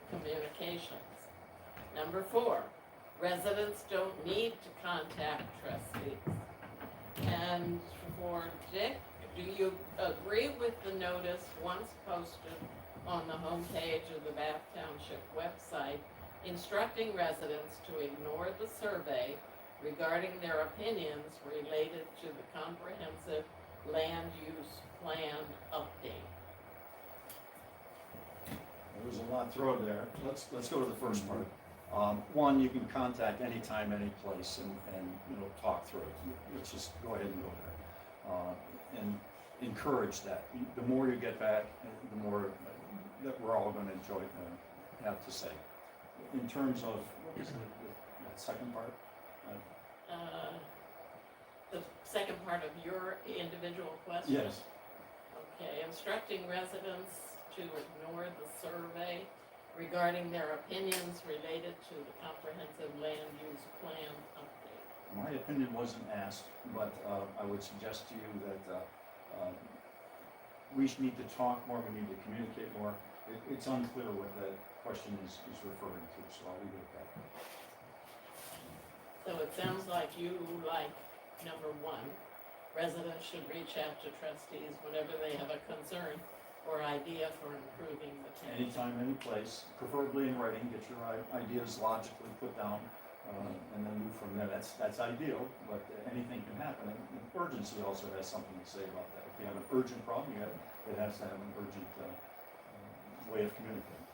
communications. Number 4, residents don't need to contact trustees. And for Dick, do you agree with the notice once posted on the homepage of the Bath Township website instructing residents to ignore the survey regarding their opinions related to the comprehensive land use plan update? There's a lot thrown there. Let's go to the first part. One, you can contact anytime, any place, and talk through it. Let's just go ahead and go there, and encourage that. The more you get back, the more that we're all going to enjoy and have to say. In terms of what was that second part? The second part of your individual question? Yes. Okay, instructing residents to ignore the survey regarding their opinions related to the comprehensive land use plan update. My opinion wasn't asked, but I would suggest to you that we need to talk more, we need to communicate more. It's unclear what the question is referring to, so I'll leave it at that. So it sounds like you like number 1, residents should reach out to trustees whenever they have a concern or idea for improving the town. Anytime, any place, preferably in writing, get your ideas logically put down, and then move from there. That's ideal, but anything can happen. And urgency also has something to say about that. If you have an urgent problem, it has to have an urgent way of communicating.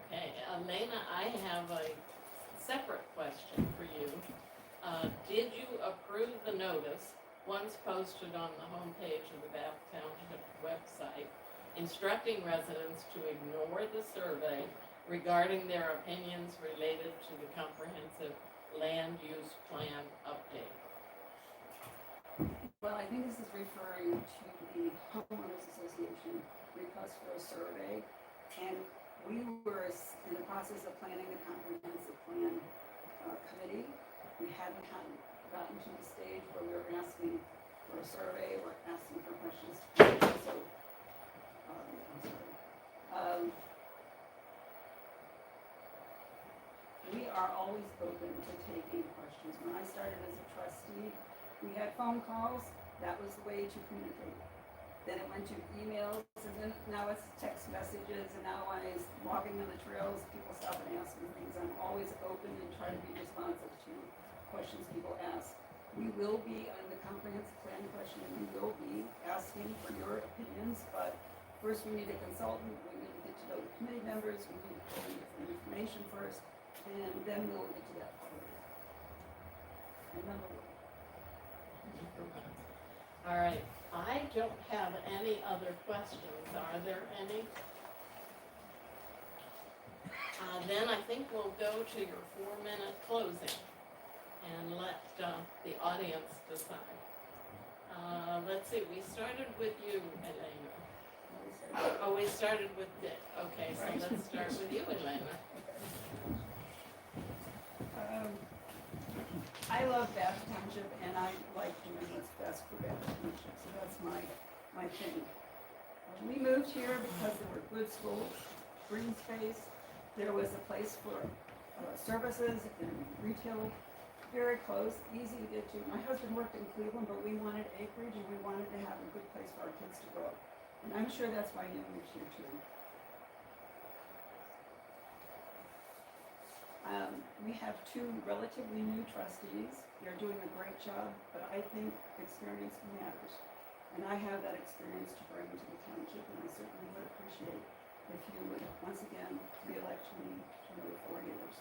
Okay, Elena, I have a separate question for you. Did you approve the notice once posted on the homepage of the Bath Township website instructing residents to ignore the survey regarding their opinions related to the comprehensive land use plan update? Well, I think this is referring to the homeowners association request for a survey. And we were in the process of planning the comprehensive plan committee. We hadn't gotten to the stage where we were asking for a survey or asking for questions. So, we are always open to taking questions. When I started as a trustee, we had phone calls. That was the way to communicate. Then it went to emails, and then now it's text messages, and now when I'm walking on the trails, people stop and ask me things. I'm always open and try to be responsive to questions people ask. We will be, on the comprehensive plan question, we will be asking for your opinions, but first we need a consultant, we need to get to know the committee members, we need to pull in different information first, and then we'll get to that part of it. And number 1. All right, I don't have any other questions. Are there any? Then I think we'll go to your 4-minute closing and let the audience decide. Let's see, we started with you, Elena. Oh, we started with Dick. Okay, so let's start with you, Elena. I love Bath Township and I like doing what's best for Bath Township, so that's my thing. We moved here because there were good schools, green space, there was a place for services and retail, very close, easy to get to. My husband worked in Cleveland, but we wanted acreage and we wanted to have a good place for our kids to grow up. And I'm sure that's why you moved here too. We have two relatively new trustees. They're doing a great job, but I think experience matters. And I have that experience to bring to the township, and I certainly would appreciate if you would, once again, re-elect me for another 4 years.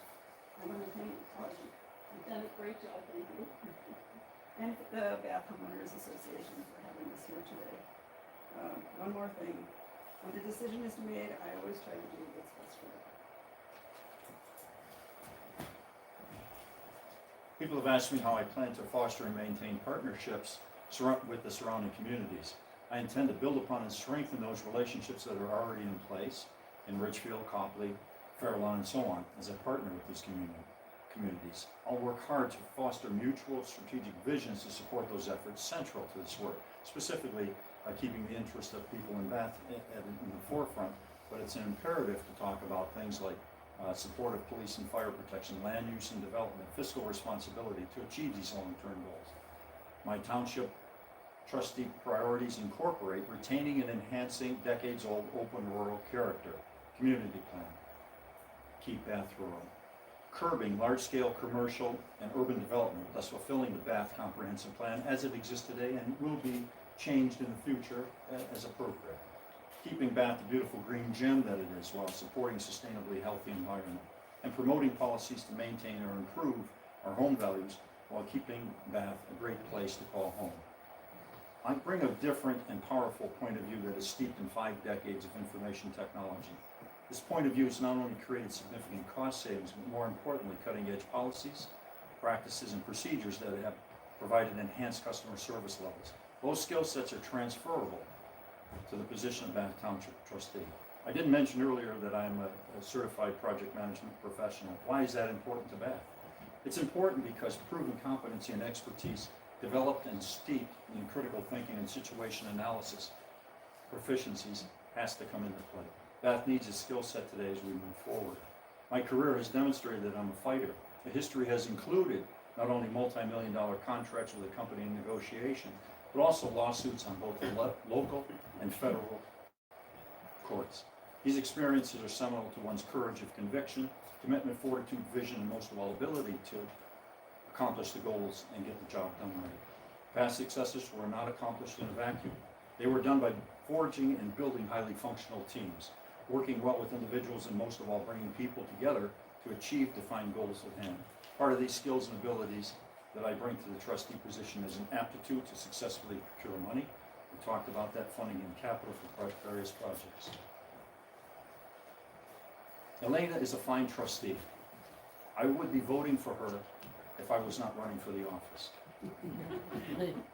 I want to thank all of you. You've done a great job, thank you. And the Bath Homeowners Association for having us here today. One more thing. When a decision is made, I always try to do what's best for it. People have asked me how I plan to foster and maintain partnerships with the surrounding communities. I intend to build upon and strengthen those relationships that are already in place in Richfield, Copley, Fairlawn, and so on, as I partner with these communities. I'll work hard to foster mutual strategic visions to support those efforts central to this work, specifically by keeping the interest of people in Bath in the forefront, but it's an imperative to talk about things like support of police and fire protection, land use and development, fiscal responsibility to achieve these long-term goals. My township trustee priorities incorporate retaining and enhancing decades-old open rural character, community plan, keep Bath rural, curbing large-scale commercial and urban development, thus fulfilling the Bath comprehensive plan as it exists today and will be changed in the future as appropriate. Keeping Bath the beautiful green gem that it is while supporting sustainably healthy environment and promoting policies to maintain or improve our home values while keeping Bath a great place to call home. I bring a different and powerful point of view that is steeped in 5 decades of information technology. This point of view has not only created significant cost savings, but more importantly, cutting-edge policies, practices, and procedures that have provided enhanced customer service levels. Those skill sets are transferable to the position of Bath Township trustee. I did mention earlier that I'm a certified project management professional. Why is that important to Bath? It's important because proven competency and expertise developed and steeped in critical thinking and situation analysis proficiencies has to come into play. Bath needs a skill set today as we move forward. My career has demonstrated that I'm a fighter. The history has included not only multi-million-dollar contracts with a company in negotiation, but also lawsuits on both the local and federal courts. These experiences are seminal to one's courage of conviction, commitment, fortitude, vision, and most of all, ability to accomplish the goals and get the job done right. Past successes were not accomplished in a vacuum. They were done by forging and building highly functional teams, working well with individuals, and most of all, bringing people together to achieve defined goals at hand. Part of these skills and abilities that I bring to the trustee position is an aptitude to successfully procure money. We talked about that, funding and capital for various projects. Elena is a fine trustee. I would be voting for her if I was not running for the office.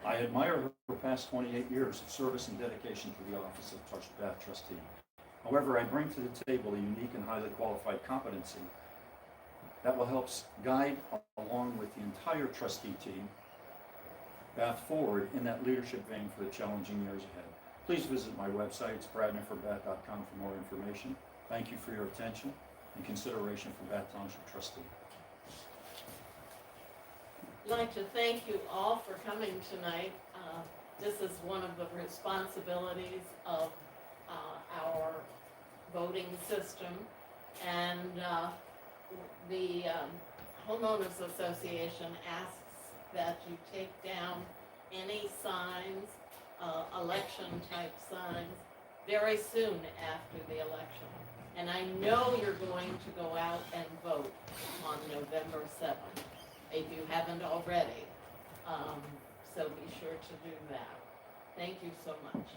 I admire her past 28 years of service and dedication to the office of Bath trustee. However, I bring to the table a unique and highly qualified competency that will help guide, along with the entire trustee team, Bath forward in that leadership vein for the challenging years ahead. Please visit my website, it's bradnerforbath.com, for more information. Thank you for your attention and consideration for Bath Township trustee. I'd like to thank you all for coming tonight. This is one of the responsibilities of our voting system, and the Homeowners Association asks that you take down any signs, election-type signs, very soon after the election. And I know you're going to go out and vote on November 7th, if you haven't already. So be sure to do that. Thank you so much.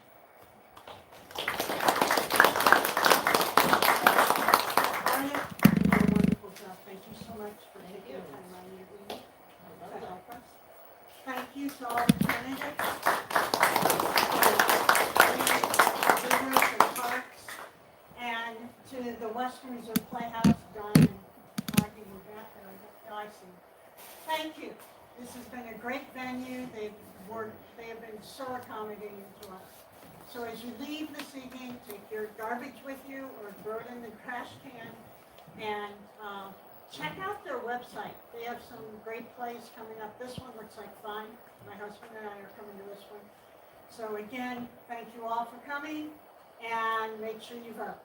Arnett, you did a wonderful job. Thank you so much for taking the time out of your week to help us. Thank you to all the candidates, leaders and parks, and to the Western Reserve Playhouse, Don and Audrey and Beth, and Dyson. thank you. This has been a great venue. They have been so accommodating to us. So as you leave this evening, take your garbage with you or throw it in the trash can. And check out their website. They have some great plays coming up. This one looks like fun. My husband and I are coming to this one. So again, thank you all for coming, and make sure you vote.